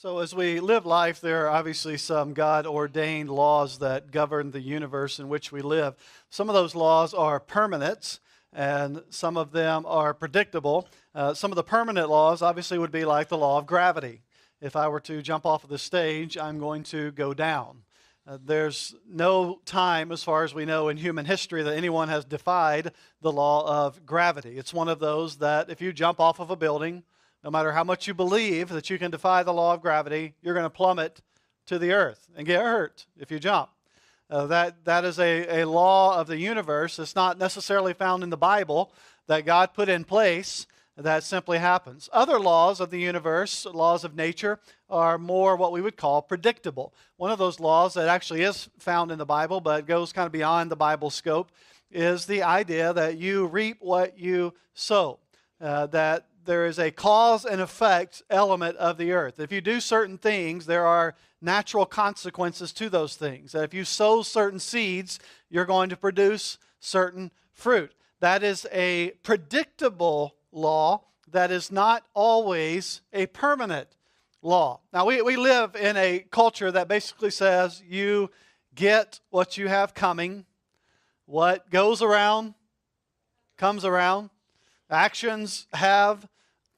So as we live life, there are obviously some God-ordained laws that govern the universe in which we live. Some of those laws are permanent, and some of them are predictable. Some of the permanent laws obviously would be like the law of gravity. If I were to jump off of the stage, I'm going to go down. There's no time, as far as we know in human history, that anyone has defied the law of gravity. It's one of those that if you jump off of a building, no matter how much you believe that you can defy the law of gravity, you're going to plummet to the earth and get hurt if you jump. That is a law of the universe. It's not necessarily found in the Bible that God put in place. That simply happens. Other laws of the universe, laws of nature, are more what we would call predictable. One of those laws that actually is found in the Bible, but goes kind of beyond the Bible scope, is the idea that you reap what you sow. That there is a cause and effect element of the earth. If you do certain things, there are natural consequences to those things. That if you sow certain seeds, you're going to produce certain fruit. That is a predictable law that is not always a permanent law. Now, we live in a culture that basically says you get what you have coming. What goes around comes around. Actions have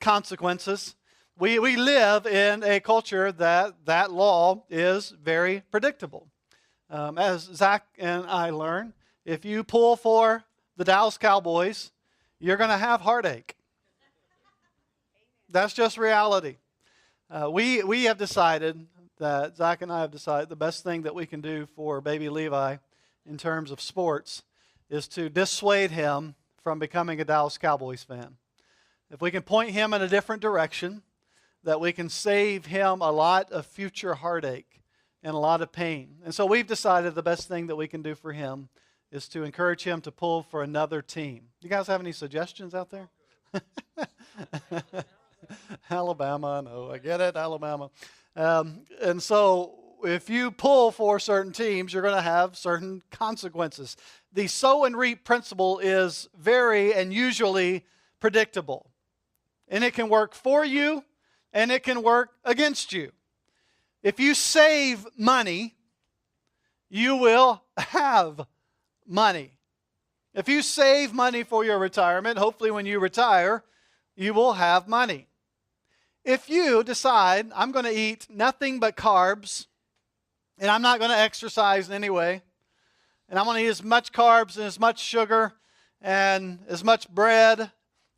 consequences. We live in a culture that law is very predictable. As Zach and I learned, if you pull for the Dallas Cowboys, you're going to have heartache. That's just reality. We have decided that, Zach and I have decided, the best thing that we can do for baby Levi in terms of sports is to dissuade him from becoming a Dallas Cowboys fan. If we can point him in a different direction, that we can save him a lot of future heartache and a lot of pain. And so we've decided the best thing that we can do for him is to encourage him to pull for another team. You guys have any suggestions out there? Alabama, no, I get it, Alabama. And so if you pull for certain teams, you're going to have certain consequences. The sow and reap principle is very and usually predictable. And it can work for you, and it can work against you. If you save money, you will have money. If you save money for your retirement, hopefully when you retire, you will have money. If you decide, I'm going to eat nothing but carbs, and I'm not going to exercise in any way, and I'm going to eat as much carbs and as much sugar and as much bread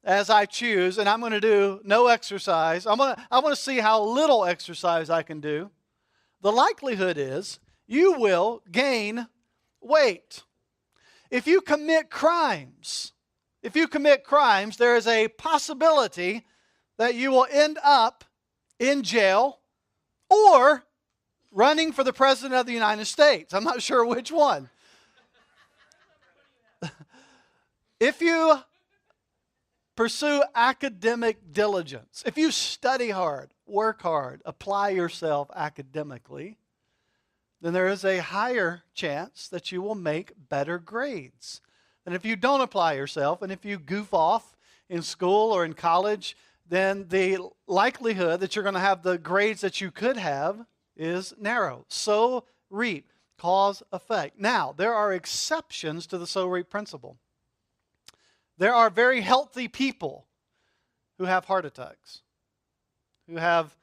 as I choose, and I'm going to do no exercise. I want to see how little exercise I can do. The likelihood is you will gain weight. If you commit crimes, there is a possibility that you will end up in jail or running for the President of the United States. I'm not sure which one. If you pursue academic diligence, if you study hard, work hard, apply yourself academically, then there is a higher chance that you will make better grades. And if you don't apply yourself, and if you goof off in school or in college, then the likelihood that you're going to have the grades that you could have is narrow. Sow, reap, cause, effect. Now, there are exceptions to the sow-reap principle. There are very healthy people who have heart attacks, who have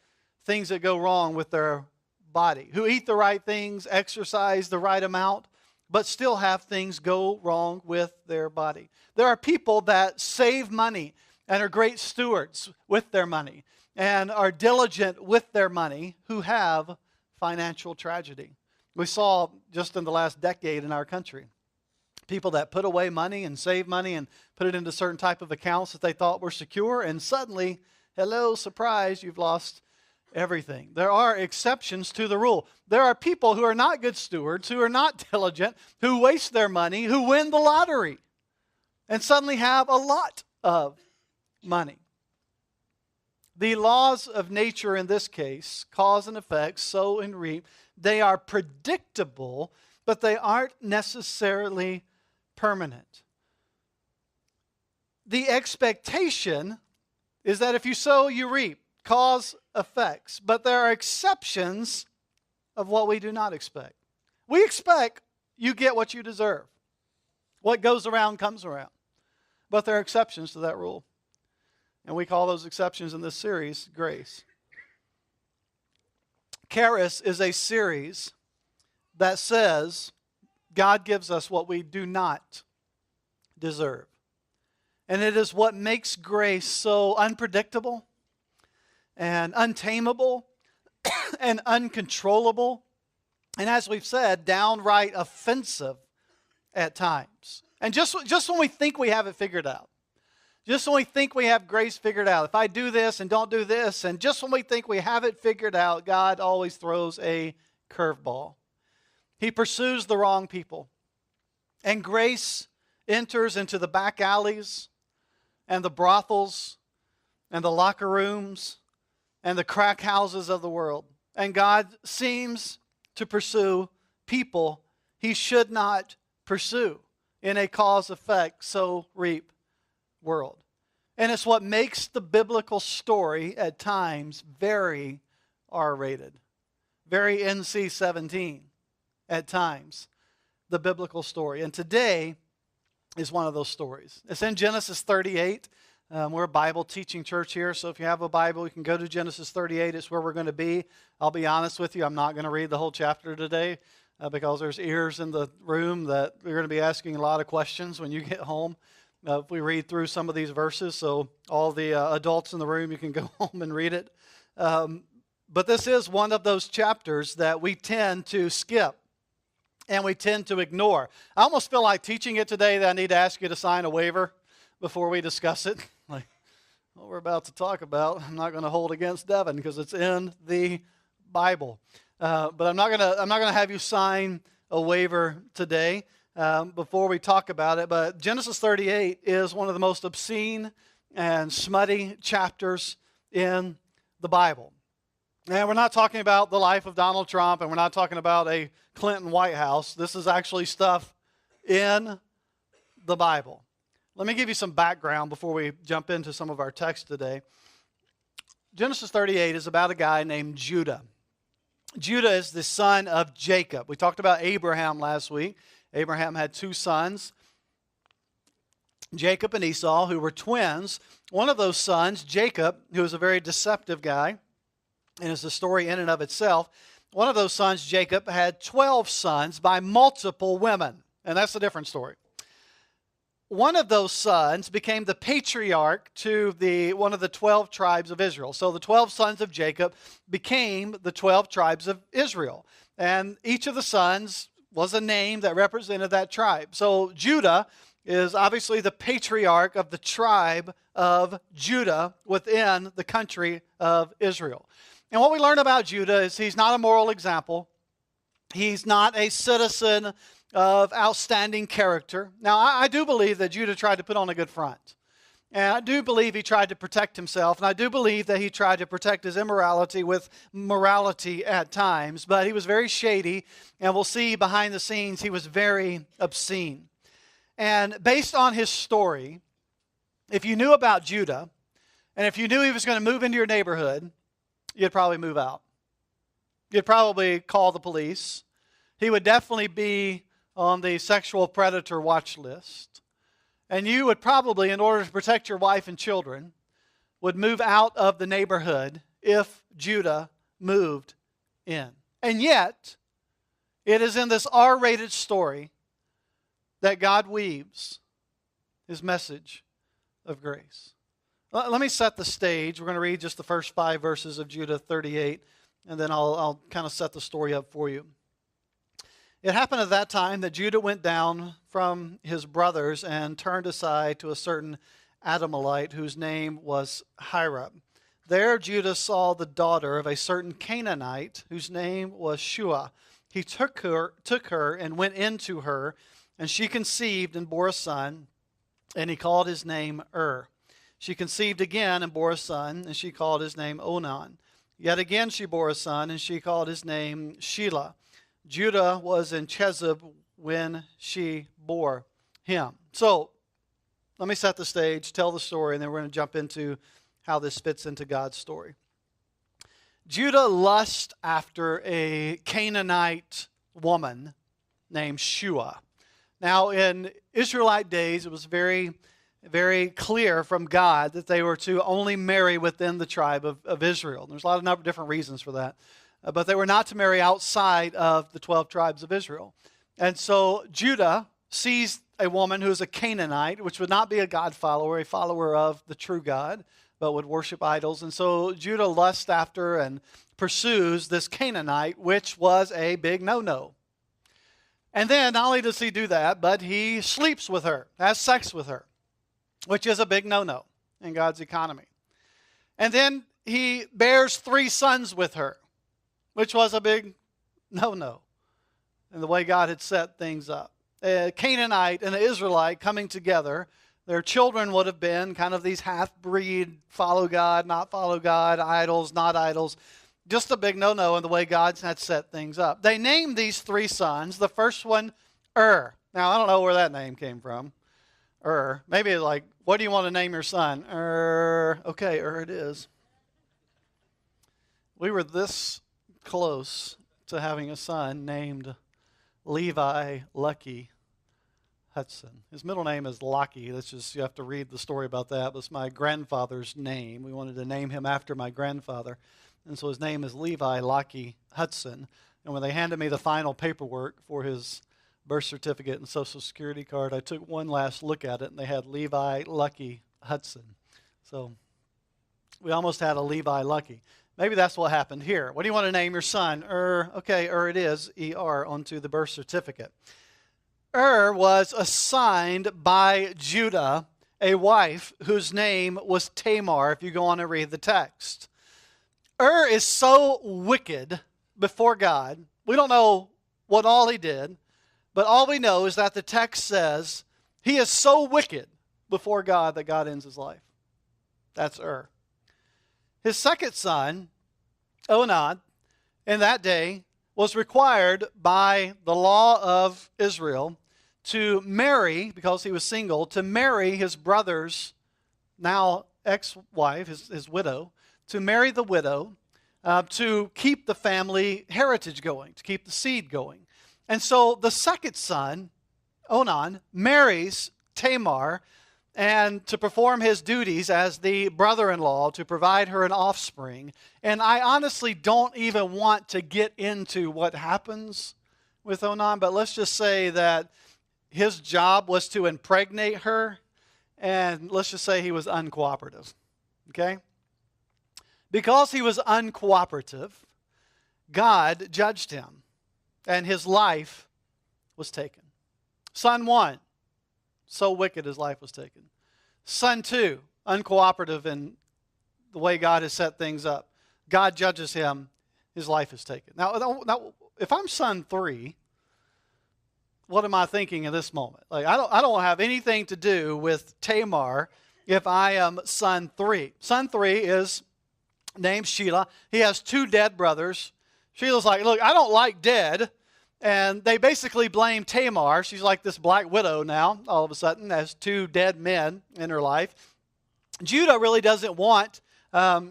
things that go wrong with their body, who eat the right things, exercise the right amount, but still have things go wrong with their body. There are people that save money and are great stewards with their money and are diligent with their money who have financial tragedy. We saw just in the last decade in our country, people that put away money and save money and put it into certain type of accounts that they thought were secure, and suddenly, hello, surprise, you've lost everything. There are exceptions to the rule. There are people who are not good stewards, who are not diligent, who waste their money, who win the lottery, and suddenly have a lot of money. The laws of nature in this case, cause and effect, sow and reap, they are predictable, but they aren't necessarily permanent. The expectation is that if you sow, you reap. cause effects, but there are exceptions of what we do not expect. We expect you get what you deserve. What goes around comes around. But there are exceptions to that rule. And we call those exceptions in this series grace. Charis is a series that says God gives us what we do not deserve. And it is what makes grace so unpredictable and untamable and uncontrollable. And as we've said, downright offensive at times. And just when we think we have it figured out, just when we think we have grace figured out, if I do this and don't do this, and just when we think we have it figured out, God always throws a curveball. He pursues the wrong people. And grace enters into the back alleys and the brothels and the locker rooms and the crack houses of the world. And God seems to pursue people He should not pursue in a cause-effect, sow-reap world. And it's what makes the biblical story at times very R-rated, very NC-17 at times, the biblical story. And today is one of those stories. It's in Genesis 38. We're a Bible teaching church here, so if you have a Bible, you can go to Genesis 38. It's where we're going to be. I'll be honest with you, I'm not going to read the whole chapter today because there's ears in the room that we're going to be asking a lot of questions when you get home if we read through some of these verses. So all the adults in the room, you can go home and read it. But this is one of those chapters that we tend to skip and we tend to ignore. I almost feel like teaching it today that I need to ask you to sign a waiver before we discuss it. Like what we're about to talk about, I'm not going to hold against Devin because it's in the Bible. But I'm not going to have you sign a waiver today before we talk about it. But Genesis 38 is one of the most obscene and smutty chapters in the Bible. And we're not talking about the life of Donald Trump, and we're not talking about a Clinton White House. This is actually stuff in the Bible. Let me give you some background before we jump into some of our text today. Genesis 38 is about a guy named Judah. Judah is the son of Jacob. We talked about Abraham last week. Abraham had two sons, Jacob and Esau, who were twins. One of those sons, Jacob, who was a very deceptive guy, and it's a story in and of itself. One of those sons, Jacob, had 12 sons by multiple women, and that's a different story. One of those sons became the patriarch to one of the 12 tribes of Israel. So the 12 sons of Jacob became the 12 tribes of Israel. And each of the sons was a name that represented that tribe. So Judah is obviously the patriarch of the tribe of Judah within the country of Israel. And what we learn about Judah is he's not a moral example. He's not a citizen of outstanding character. Now, I do believe that Judah tried to put on a good front. And I do believe he tried to protect himself. And I do believe that he tried to protect his immorality with morality at times. But he was very shady. And we'll see behind the scenes he was very obscene. And based on his story, if you knew about Judah, and if you knew he was going to move into your neighborhood, you'd probably move out. You'd probably call the police. He would definitely be on the sexual predator watch list. And you would probably, in order to protect your wife and children, would move out of the neighborhood if Judah moved in. And yet, it is in this R-rated story that God weaves His message of grace. Let me set the stage. We're going to read just the first 5 verses of Judah 38, and then I'll kind of set the story up for you. It happened at that time that Judah went down from his brothers and turned aside to a certain Adamite whose name was Hira. There Judah saw the daughter of a certain Canaanite whose name was Shua. He took her and went into her, and she conceived and bore a son, and he called his name She conceived again and bore a son, and she called his name Onan. Yet again she bore a son, and she called his name Shelah. Judah was in Chezib when she bore him. So, let me set the stage, tell the story, and then we're going to jump into how this fits into God's story. Judah lusts after a Canaanite woman named Shua. Now, in Israelite days, it was very, very clear from God that they were to only marry within the tribe of Israel. There's a lot of different reasons for that. But they were not to marry outside of the 12 tribes of Israel. And so Judah sees a woman who is a Canaanite, which would not be a God follower, a follower of the true God, but would worship idols. And so Judah lusts after and pursues this Canaanite, which was a big no-no. And then not only does he do that, but he sleeps with her, has sex with her, which is a big no-no in God's economy. And then he bears 3 sons with her, which was a big no-no in the way God had set things up. A Canaanite and an Israelite coming together, their children would have been kind of these half-breed, follow God, not follow God, idols, not idols. Just a big no-no in the way God had set things up. They named these 3 sons. The first one, Now, I don't know where that name came from. Maybe like, what do you want to name your son? Okay, it is. We were this close to having a son named Levi Lucky Hudson. His middle name is Locky. That's just, you have to read the story about that. But it's my grandfather's name. We wanted to name him after my grandfather. And so his name is Levi Locky Hudson. And when they handed me the final paperwork for his birth certificate and social security card, I took one last look at it, and they had Levi Lucky Hudson. So we almost had a Levi Lucky. Maybe that's what happened here. What do you want to name your son? Okay, it is, E-R, onto the birth certificate. Was assigned by Judah a wife whose name was Tamar, if you go on and read the text. Is so wicked before God. We don't know what all he did, but all we know is that the text says he is so wicked before God that God ends his life. That's His second son, Onan, in that day was required by the law of Israel to marry, because he was single, to marry his brother's now ex-wife, his widow, to marry the widow, to keep the family heritage going, to keep the seed going. And so the second son, Onan, marries Tamar, and to perform his duties as the brother-in-law, to provide her an offspring. And I honestly don't even want to get into what happens with Onan, but let's just say that his job was to impregnate her, and let's just say he was uncooperative, okay? Because he was uncooperative, God judged him, and his life was taken. Son 1, so wicked his life was taken. Son 2, uncooperative in the way God has set things up. God judges him, his life is taken. Now if I'm son 3, what am I thinking in this moment? Like, I don't have anything to do with Tamar if I am son 3. Son 3 is named Sheila. He has 2 dead brothers. Sheila's like, look, I don't like dead. And they basically blame Tamar. She's like this black widow now, all of a sudden, has 2 dead men in her life. Judah really doesn't want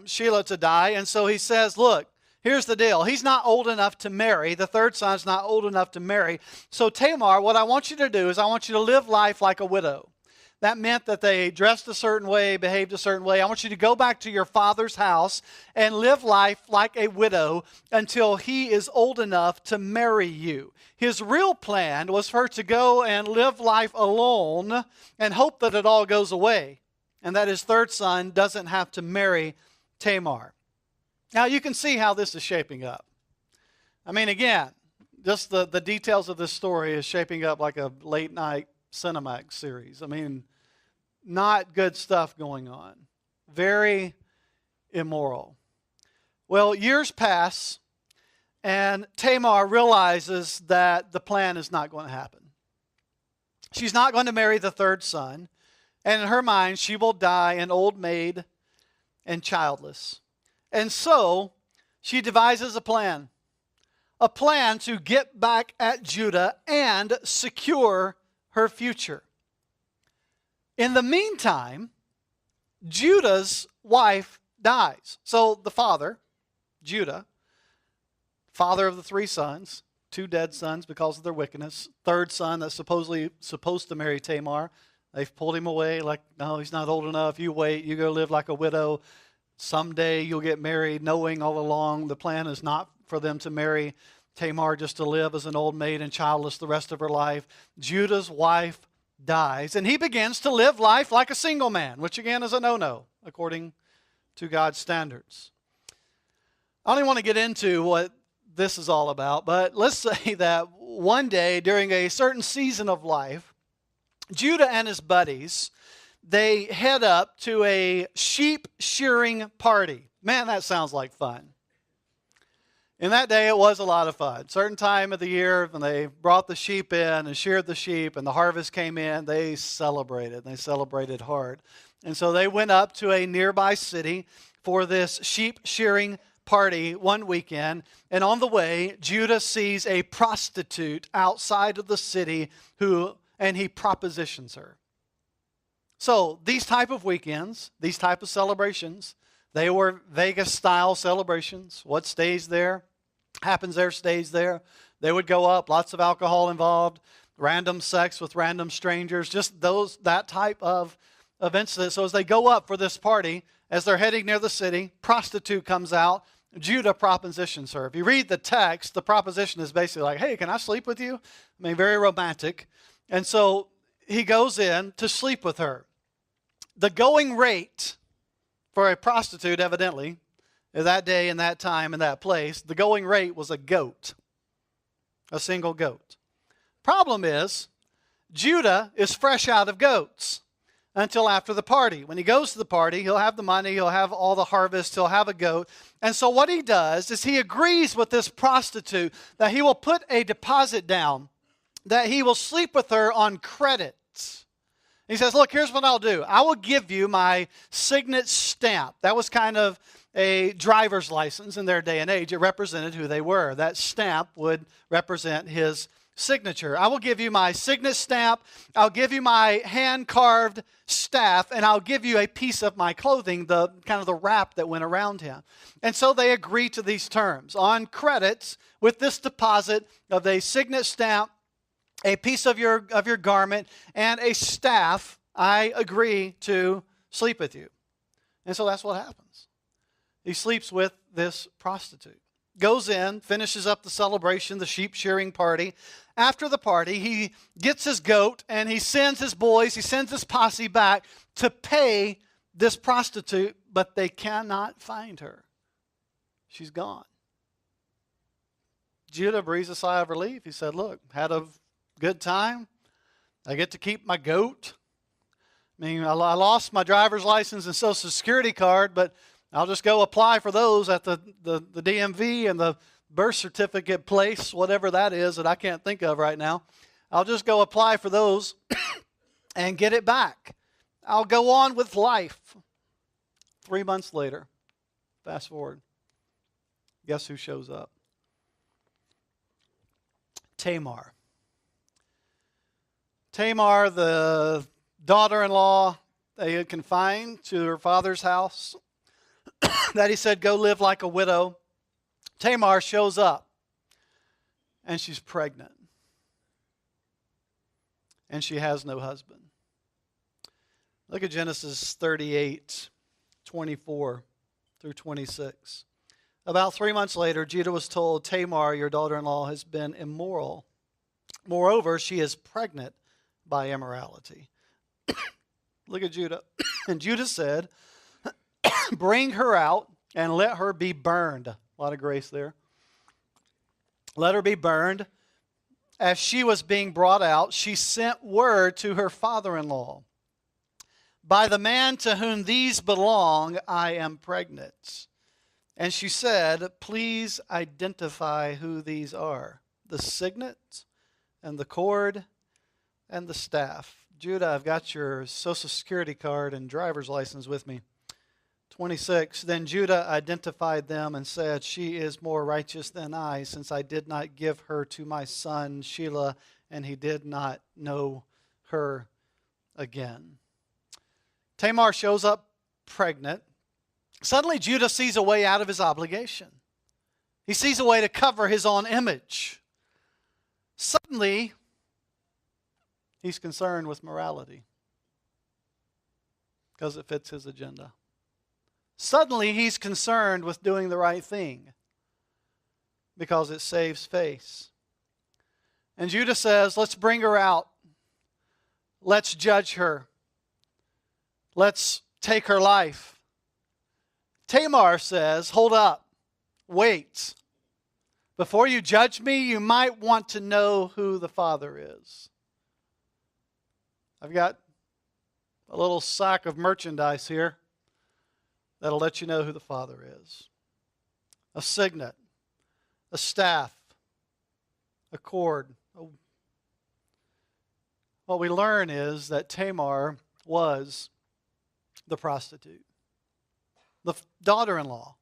Sheila to die, and so he says, look, here's the deal. He's not old enough to marry. The third son's not old enough to marry. So Tamar, what I want you to do is I want you to live life like a widow. That meant that they dressed a certain way, behaved a certain way. I want you to go back to your father's house and live life like a widow until he is old enough to marry you. His real plan was for her to go and live life alone and hope that it all goes away, and that his third son doesn't have to marry Tamar. Now you can see how this is shaping up. I mean, again, just the details of this story is shaping up like a late night Cinemax series. I mean, not good stuff going on. Very immoral. Well, years pass, and Tamar realizes that the plan is not going to happen. She's not going to marry the third son, and in her mind, she will die an old maid and childless. And so, she devises a plan to get back at Judah and secure her future. In the meantime, Judah's wife dies. So the father, Judah, father of the 3 sons, 2 dead sons because of their wickedness. 3rd son that's supposed to marry Tamar. They've pulled him away like, no, he's not old enough. You wait. You go live like a widow. Someday you'll get married, knowing all along the plan is not for them to marry Tamar just to live as an old maid and childless the rest of her life. Judah's wife dies, and he begins to live life like a single man, which again is a no-no according to God's standards. I don't even want to get into what this is all about, but let's say that one day during a certain season of life, Judah and his buddies, they head up to a sheep shearing party. Man, that sounds like fun. In that day, it was a lot of fun. Certain time of the year, when they brought the sheep in and sheared the sheep and the harvest came in, they celebrated. They celebrated hard. And so they went up to a nearby city for this sheep shearing party one weekend. And on the way, Judah sees a prostitute outside of the city and he propositions her. So these type of weekends, these type of celebrations, they were Vegas-style celebrations. What stays there, happens there, stays there. They would go up, lots of alcohol involved, random sex with random strangers, just that type of incident. So as they go up for this party, as they're heading near the city, prostitute comes out, Judah propositions her. If you read the text, the proposition is basically like, hey, can I sleep with you? I mean, very romantic. And so he goes in to sleep with her. The going rate for a prostitute, evidently, in that day, in that time, in that place, the going rate was a goat, a single goat. Problem is, Judah is fresh out of goats until after the party. When he goes to the party, he'll have the money, he'll have all the harvest, he'll have a goat. And so what he does is he agrees with this prostitute that he will put a deposit down, that he will sleep with her on credit. He says, look, here's what I'll do. I will give you my signet stamp. That was kind of a driver's license in their day and age. It represented who they were. That stamp would represent his signature. I will give you my signet stamp. I'll give you my hand-carved staff, and I'll give you a piece of my clothing, the kind of the wrap that went around him. And so they agree to these terms. On credits, with this deposit of a signet stamp, a piece of your garment, and a staff, I agree to sleep with you. And so that's what happens. He sleeps with this prostitute. Goes in, finishes up the celebration, the sheep shearing party. After the party, he gets his goat and he sends his boys, he sends his posse back to pay this prostitute, but they cannot find her. She's gone. Judah breathes a sigh of relief. He said, look, had a good time. I get to keep my goat. I mean, I lost my driver's license and social security card, but I'll just go apply for those at the DMV and the birth certificate place, whatever that is that I can't think of right now. I'll just go apply for those and get it back. I'll go on with life. 3 months later, fast forward, guess who shows up? Tamar. Tamar, the daughter-in-law they had confined to her father's house, that he said, go live like a widow. Tamar shows up, and she's pregnant. And she has no husband. Look at Genesis 38, 24 through 26. About 3 months later, Judah was told, Tamar, your daughter-in-law, has been immoral. Moreover, she is pregnant by immorality. Look at Judah. And Judah said, bring her out and let her be burned. A lot of grace there. Let her be burned. As she was being brought out, she sent word to her father-in-law. By the man to whom these belong, I am pregnant. And she said, please identify who these are. The signet and the cord and the staff. Judah, I've got your social security card and driver's license with me. 26, then Judah identified them and said, she is more righteous than I, since I did not give her to my son Shelah, and he did not know her again. Tamar shows up pregnant. Suddenly Judah sees a way out of his obligation. He sees a way to cover his own image. Suddenly, he's concerned with morality because it fits his agenda. Suddenly, he's concerned with doing the right thing because it saves face. And Judah says, let's bring her out. Let's judge her. Let's take her life. Tamar says, hold up, wait. Before you judge me, you might want to know who the father is. I've got a little sack of merchandise here that'll let you know who the father is. A signet, a staff, a cord. What we learn is that Tamar was the prostitute, the daughter-in-law,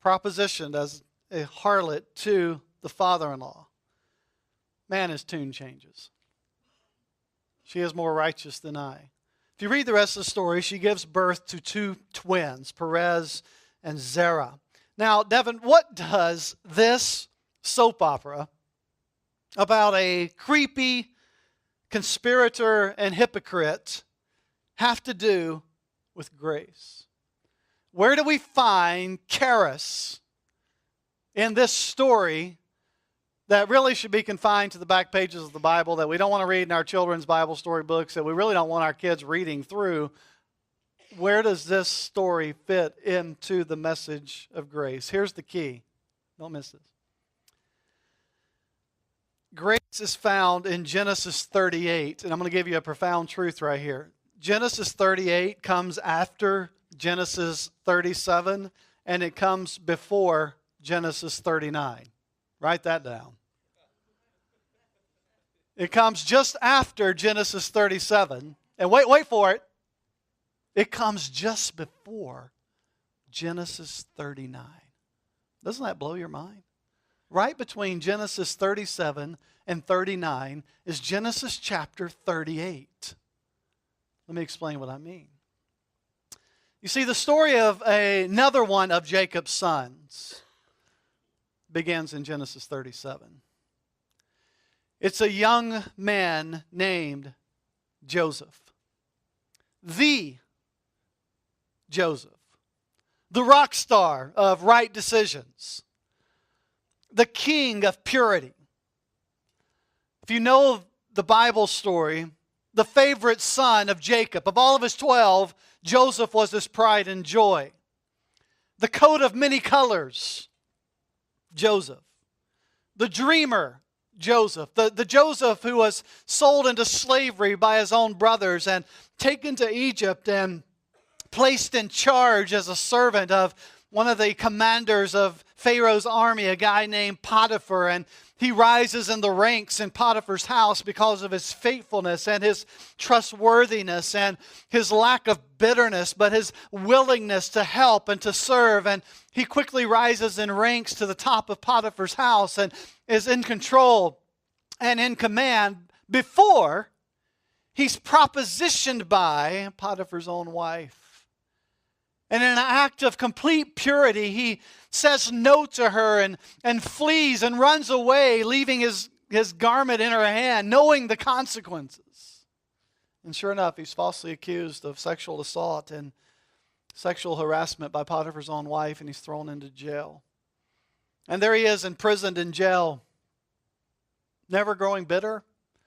propositioned as a harlot to the father-in-law. Man, his tune changes. She is more righteous than I. If you read the rest of the story, she gives birth to two twins, Perez and Zerah. Now, Devin, what does this soap opera about a creepy conspirator and hypocrite have to do with grace? Where do we find Charis in this story that really should be confined to the back pages of the Bible, that we don't want to read in our children's Bible story books, that we really don't want our kids reading through? Where does this story fit into the message of grace? Here's the key. Don't miss this. Grace is found in Genesis 38, and I'm going to give you a profound truth right here. Genesis 38 comes after Genesis 37, and it comes before Genesis 39. Write that down. It comes just after Genesis 37, and wait for it. It comes just before Genesis 39. Doesn't that blow your mind? Right between Genesis 37 and 39 is Genesis chapter 38. Let me explain what I mean. You see, the story of another one of Jacob's sons begins in Genesis 37. It's a young man named Joseph. The Joseph. The rock star of right decisions. The king of purity. If you know the Bible story, the favorite son of Jacob, of all of his 12, Joseph was his pride and joy. The coat of many colors, Joseph. The dreamer, Joseph. The Joseph who was sold into slavery by his own brothers and taken to Egypt and placed in charge as a servant of one of the commanders of Pharaoh's army, a guy named Potiphar, and he rises in the ranks in Potiphar's house because of his faithfulness and his trustworthiness and his lack of bitterness, but his willingness to help and to serve. And he quickly rises in ranks to the top of Potiphar's house and is in control and in command before he's propositioned by Potiphar's own wife. And in an act of complete purity, he says no to her and flees and runs away, leaving his garment in her hand, knowing the consequences. And sure enough, he's falsely accused of sexual assault and sexual harassment by Potiphar's own wife, and he's thrown into jail. And there he is, imprisoned in jail, never growing bitter,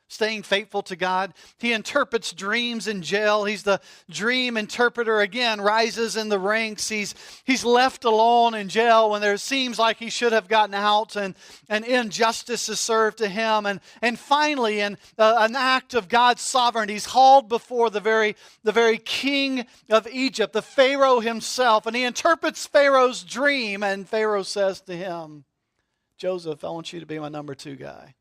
staying faithful to God. He interprets dreams in jail. He's the dream interpreter again, rises in the ranks. He's left alone in jail when there seems like he should have gotten out, and injustice is served to him. And finally, in an act of God's sovereignty, he's hauled before the very king of Egypt, the Pharaoh himself. And he interprets Pharaoh's dream, and Pharaoh says to him, Joseph, I want you to be my number 2 guy.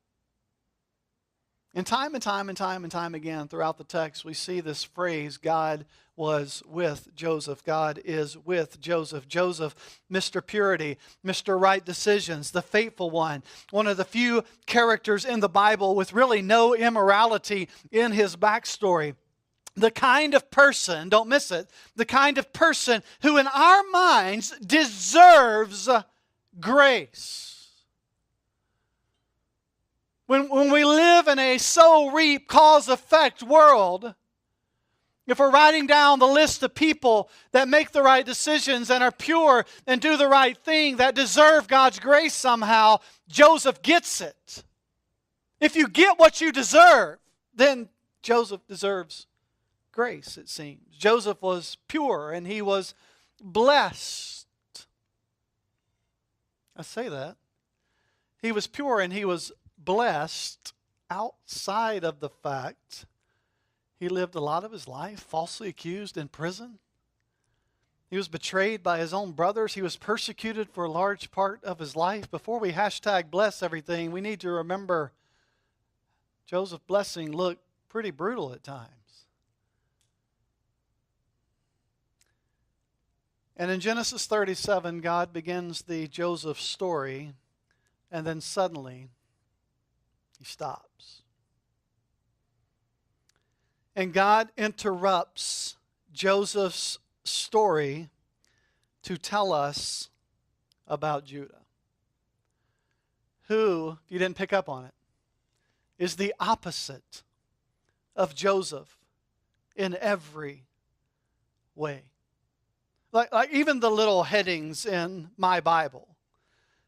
And time again throughout the text, we see this phrase, God was with Joseph. God is with Joseph. Joseph, Mr. Purity, Mr. Right Decisions, the faithful one. One of the few characters in the Bible with really no immorality in his backstory. The kind of person, don't miss it, the kind of person who in our minds deserves grace. When we live in a sow-reap, cause-effect world, if we're writing down the list of people that make the right decisions and are pure and do the right thing, that deserve God's grace somehow, Joseph gets it. If you get what you deserve, then Joseph deserves grace, it seems. Joseph was pure and he was blessed. I say that. He was pure and he was blessed outside of the fact he lived a lot of his life falsely accused in prison. He was betrayed by his own brothers. He was persecuted for a large part of his life. Before we #bless everything, we need to remember Joseph's blessing looked pretty brutal at times. And in Genesis 37, God begins the Joseph story, and then suddenly he stops. And God interrupts Joseph's story to tell us about Judah, who, if you didn't pick up on it, is the opposite of Joseph in every way. Like even the little headings in my Bible,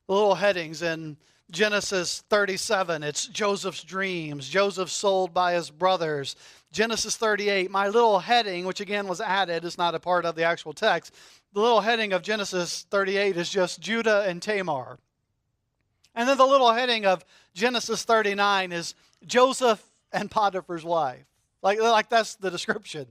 the little headings in Genesis 37, it's Joseph's dreams, Joseph sold by his brothers. Genesis 38, my little heading, which again was added, is not a part of the actual text. The little heading of Genesis 38 is just Judah and Tamar. And then the little heading of Genesis 39 is Joseph and Potiphar's wife. Like that's the description.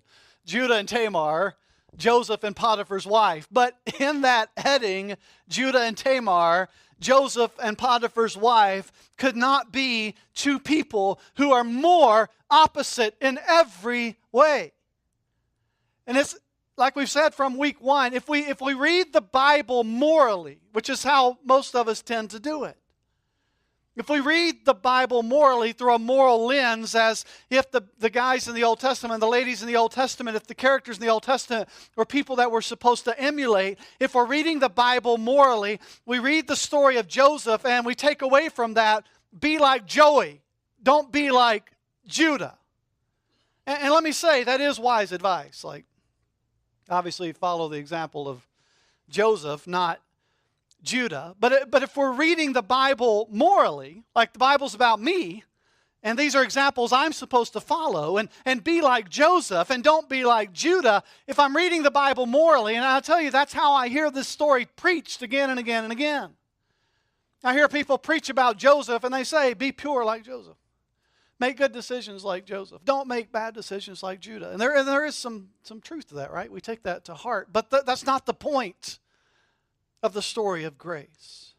Judah and Tamar, Joseph and Potiphar's wife. But in that heading, Judah and Tamar, Joseph and Potiphar's wife could not be two people who are more opposite in every way. And it's like we've said from week one, if we read the Bible morally, which is how most of us tend to do it, if we read the Bible morally through a moral lens, as if the guys in the Old Testament, the ladies in the Old Testament, if the characters in the Old Testament were people that we're supposed to emulate, if we're reading the Bible morally, we read the story of Joseph and we take away from that, be like Joey, don't be like Judah. And let me say, that is wise advice. Like, obviously follow the example of Joseph, not Judah. But if we're reading the Bible morally, like the Bible's about me, and these are examples I'm supposed to follow, and be like Joseph, and don't be like Judah, if I'm reading the Bible morally, and I'll tell you, that's how I hear this story preached again and again and again. I hear people preach about Joseph, and they say, be pure like Joseph. Make good decisions like Joseph. Don't make bad decisions like Judah. And there is some truth to that, right? We take that to heart. But that's not the point of the story of grace.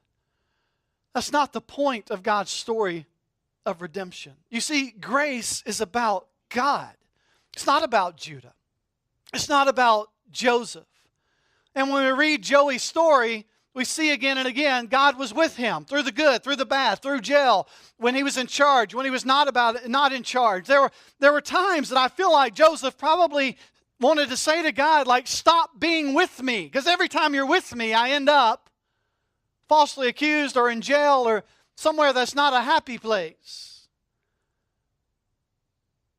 That's not the point of God's story of redemption. You see, grace is about God. It's not about Judah. It's not about Joseph. And when we read Joey's story, we see again and again God was with him through the good, through the bad, through jail, when he was in charge, when he was not in charge. There were times that I feel like Joseph probably wanted to say to God, like, stop being with me. Because every time you're with me, I end up falsely accused or in jail or somewhere that's not a happy place.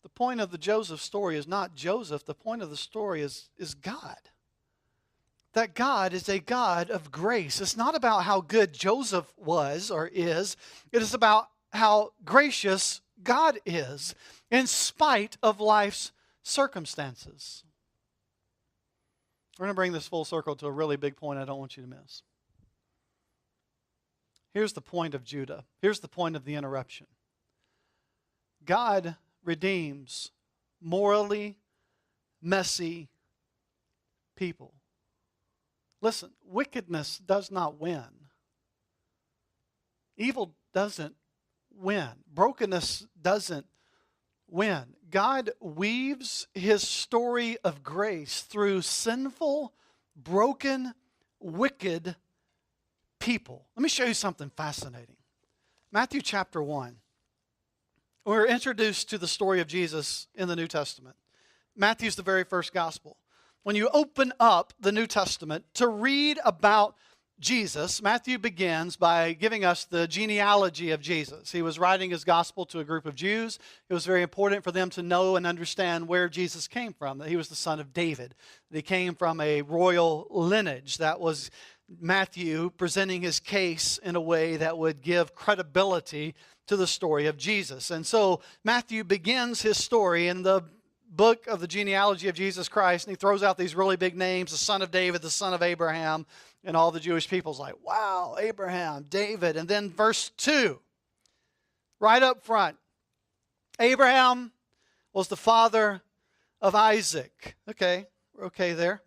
The point of the Joseph story is not Joseph. The point of the story is God. That God is a God of grace. It's not about how good Joseph was or is. It is about how gracious God is in spite of life's circumstances. We're going to bring this full circle to a really big point I don't want you to miss. Here's the point of Judah. Here's the point of the interruption. God redeems morally messy people. Listen, wickedness does not win. Evil doesn't win. Brokenness doesn't win. God weaves his story of grace through sinful, broken, wicked people. Let me show you something fascinating. Matthew chapter 1. We're introduced to the story of Jesus in the New Testament. Matthew's the very first gospel. When you open up the New Testament to read about Jesus, Matthew begins by giving us the genealogy of Jesus. He was writing his gospel to a group of Jews. It was very important for them to know and understand where Jesus came from, that he was the son of David, that he came from a royal lineage. That was Matthew presenting his case in a way that would give credibility to the story of Jesus. And so Matthew begins his story in the book of the genealogy of Jesus Christ, and he throws out these really big names: the son of David, the son of Abraham, and all the Jewish people's like, wow, Abraham, David. And then verse 2, right up front, Abraham was the father of Isaac. Okay, we're okay there.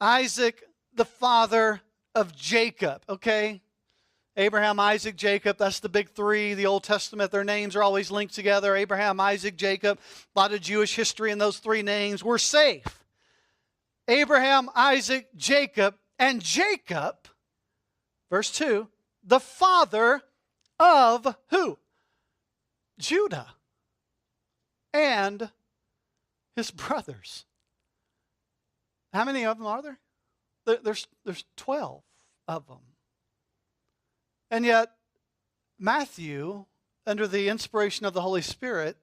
Isaac, the father of Jacob. Okay, Abraham, Isaac, Jacob, that's the big three. The Old Testament, their names are always linked together. Abraham, Isaac, Jacob, a lot of Jewish history in those three names. We're safe. Abraham, Isaac, Jacob, and Jacob, verse 2, the father of who? Judah and his brothers. How many of them are there? There's 12 of them. And yet, Matthew, under the inspiration of the Holy Spirit,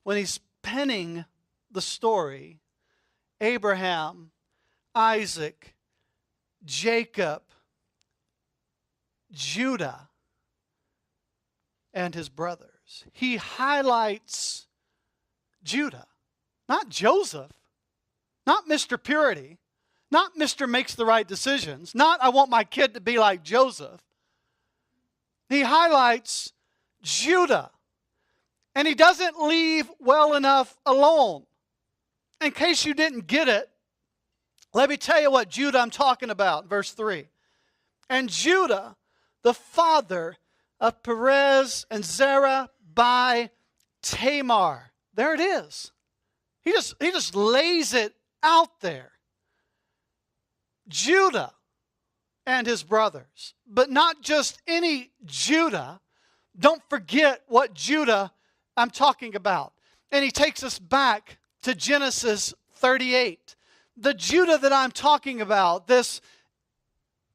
when he's penning the story, Abraham, Isaac, Jacob, Judah, and his brothers, he highlights Judah, not Joseph, not Mr. Purity, not Mr. Makes the right decisions, not I want my kid to be like Joseph. He highlights Judah. And he doesn't leave well enough alone. In case you didn't get it, let me tell you what Judah I'm talking about. Verse 3. And Judah, the father of Perez and Zerah by Tamar. There it is. He just lays it out there. Judah and his brothers. But not just any Judah. Don't forget what Judah I'm talking about. And he takes us back to Genesis 38. The Judah that I'm talking about, this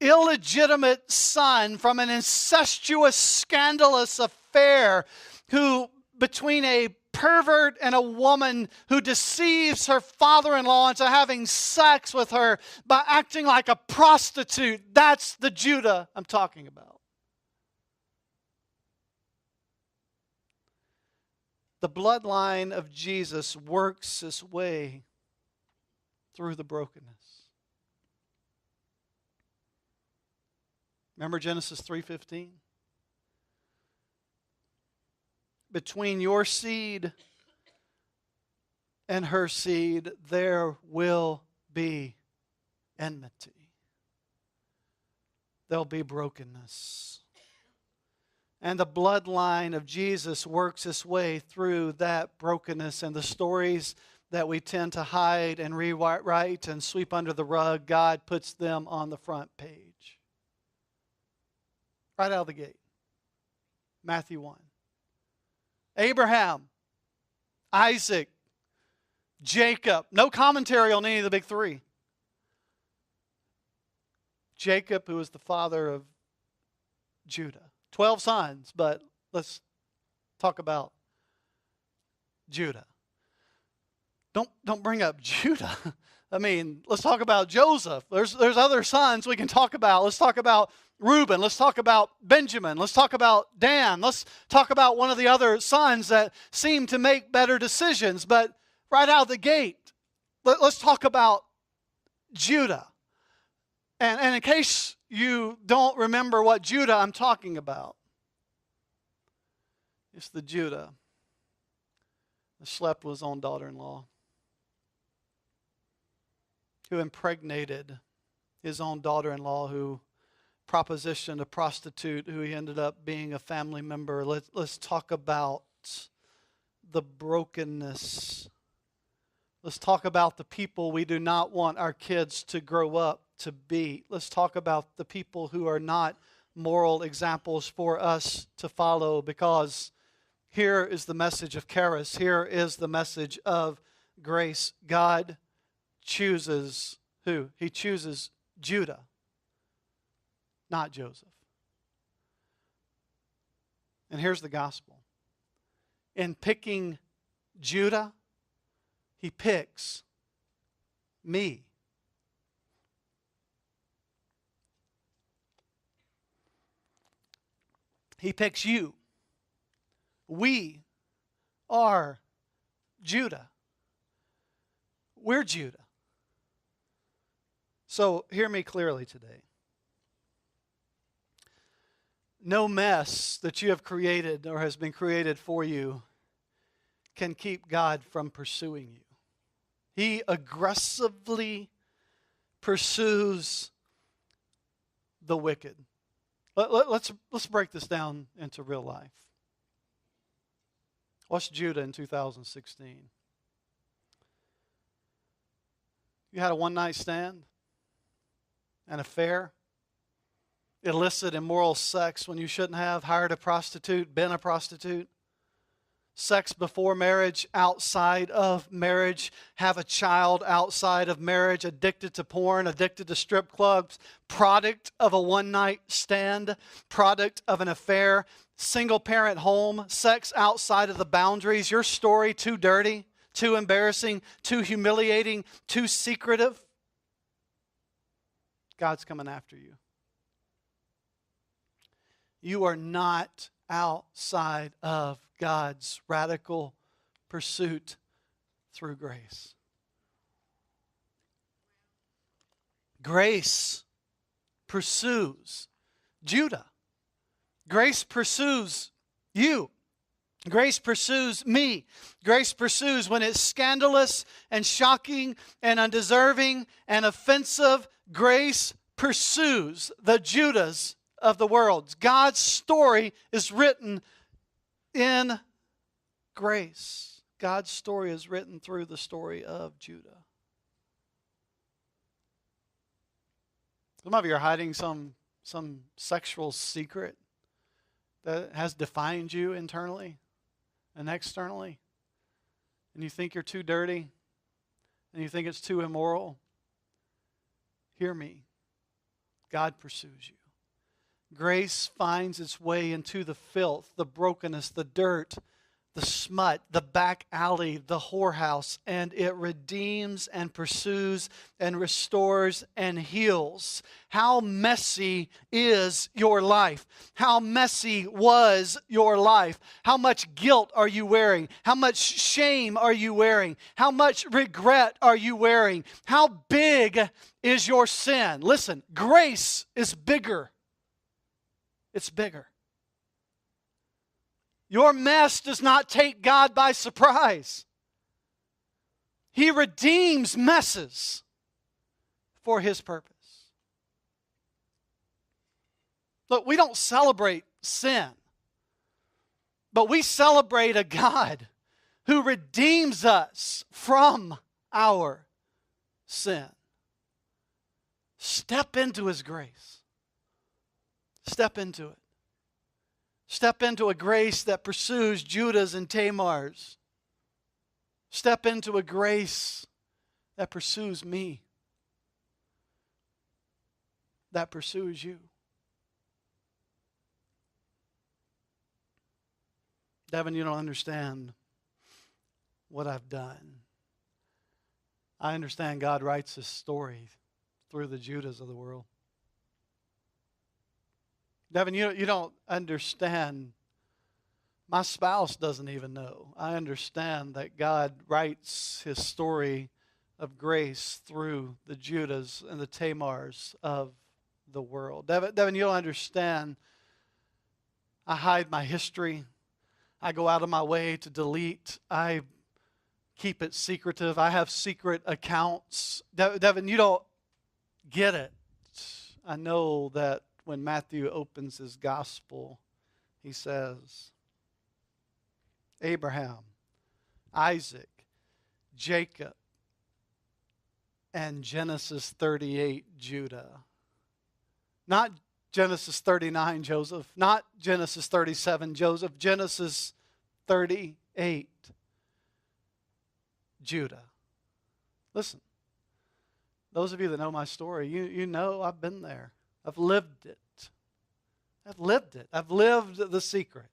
illegitimate son from an incestuous, scandalous affair, who between a pervert and a woman who deceives her father-in-law into having sex with her by acting like a prostitute. That's the Judah I'm talking about. The bloodline of Jesus works its way through the brokenness. Remember Genesis 3:15? Between your seed and her seed, there will be enmity. There'll be brokenness. And the bloodline of Jesus works its way through that brokenness, and the stories that we tend to hide and rewrite and sweep under the rug, God puts them on the front page. Right out of the gate. Matthew 1. Abraham, Isaac, Jacob. No commentary on any of the big three. Jacob, who was the father of Judah. 12 sons, but let's talk about Judah. Don't bring up Judah. I mean, let's talk about Joseph. There's other sons we can talk about. Let's talk about Reuben. Let's talk about Benjamin. Let's talk about Dan. Let's talk about one of the other sons that seem to make better decisions. But right out of the gate, let's talk about Judah. And in case you don't remember what Judah I'm talking about, it's the Judah that slept with his own daughter-in-law, who impregnated his own daughter-in-law, who propositioned a prostitute who he ended up being a family member. Let's talk about the brokenness. Let's talk about the people we do not want our kids to grow up to be. Let's talk about the people who are not moral examples for us to follow, because here is the message of Charis. Here is the message of grace. God chooses who? He chooses Judah not Joseph. And here's the gospel. In picking Judah, he picks me. He picks you. We are Judah. We're Judah. So hear me clearly today. No mess that you have created or has been created for you can keep God from pursuing you. He aggressively pursues the wicked. Let's break this down into real life. What's Judah in 2016? You had a one-night stand, an affair, illicit, immoral sex when you shouldn't have, hired a prostitute, been a prostitute, sex before marriage, outside of marriage, have a child outside of marriage, addicted to porn, addicted to strip clubs, product of a one-night stand, product of an affair, single-parent home, sex outside of the boundaries, your story too dirty, too embarrassing, too humiliating, too secretive. God's coming after you. You are not outside of God's radical pursuit through grace. Grace pursues Judah. Grace pursues you. Grace pursues me. Grace pursues when it's scandalous and shocking and undeserving and offensive. Grace pursues the Judahs of the world. God's story is written in grace. God's story is written through the story of Judah. Some of you are hiding some sexual secret that has defined you internally and externally. And you think you're too dirty. And you think it's too immoral. Hear me. God pursues you. Grace finds its way into the filth, the brokenness, the dirt, the smut, the back alley, the whorehouse, and it redeems and pursues and restores and heals. How messy is your life? How messy was your life? How much guilt are you wearing? How much shame are you wearing? How much regret are you wearing? How big is your sin? Listen, grace is bigger. It's bigger. Your mess does not take God by surprise. He redeems messes for His purpose. Look, we don't celebrate sin, but we celebrate a God who redeems us from our sin. Step into His grace. Step into it. Step into a grace that pursues Judah's and Tamar's. Step into a grace that pursues me, that pursues you. Devin, you don't understand what I've done. I understand God writes His story through the Judahs of the world. Devin, you don't understand. My spouse doesn't even know. I understand that God writes His story of grace through the Judahs and the Tamars of the world. Devin, you don't understand. I hide my history. I go out of my way to delete. I keep it secretive. I have secret accounts. Devin, you don't get it. I know that when Matthew opens his gospel, he says, Abraham, Isaac, Jacob, and Genesis 38, Judah. Not Genesis 39, Joseph. Not Genesis 37, Joseph. Genesis 38, Judah. Listen, those of you that know my story, you know I've been there. I've lived it. I've lived it. I've lived the secret.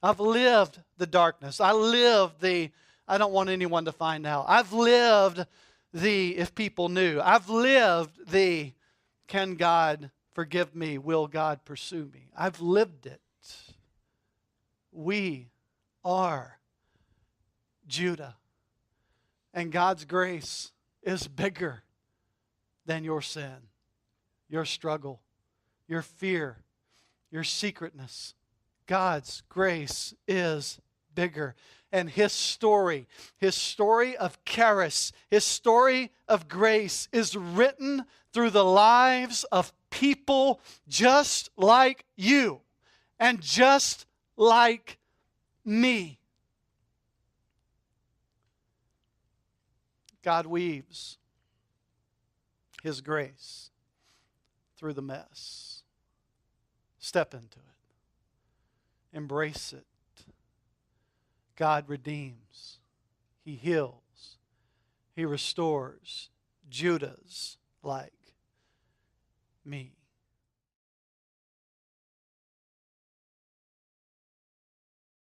I've lived the darkness. I lived the, I don't want anyone to find out. I've lived the, if people knew. I've lived the, can God forgive me? Will God pursue me? I've lived it. We are Judah. And God's grace is bigger than your sin, your struggle, your fear, your secretness. God's grace is bigger. And His story of Charis, His story of grace is written through the lives of people just like you and just like me. God weaves His grace through the mess. Step into it. Embrace it. God redeems. He heals. He restores. Judah's like me.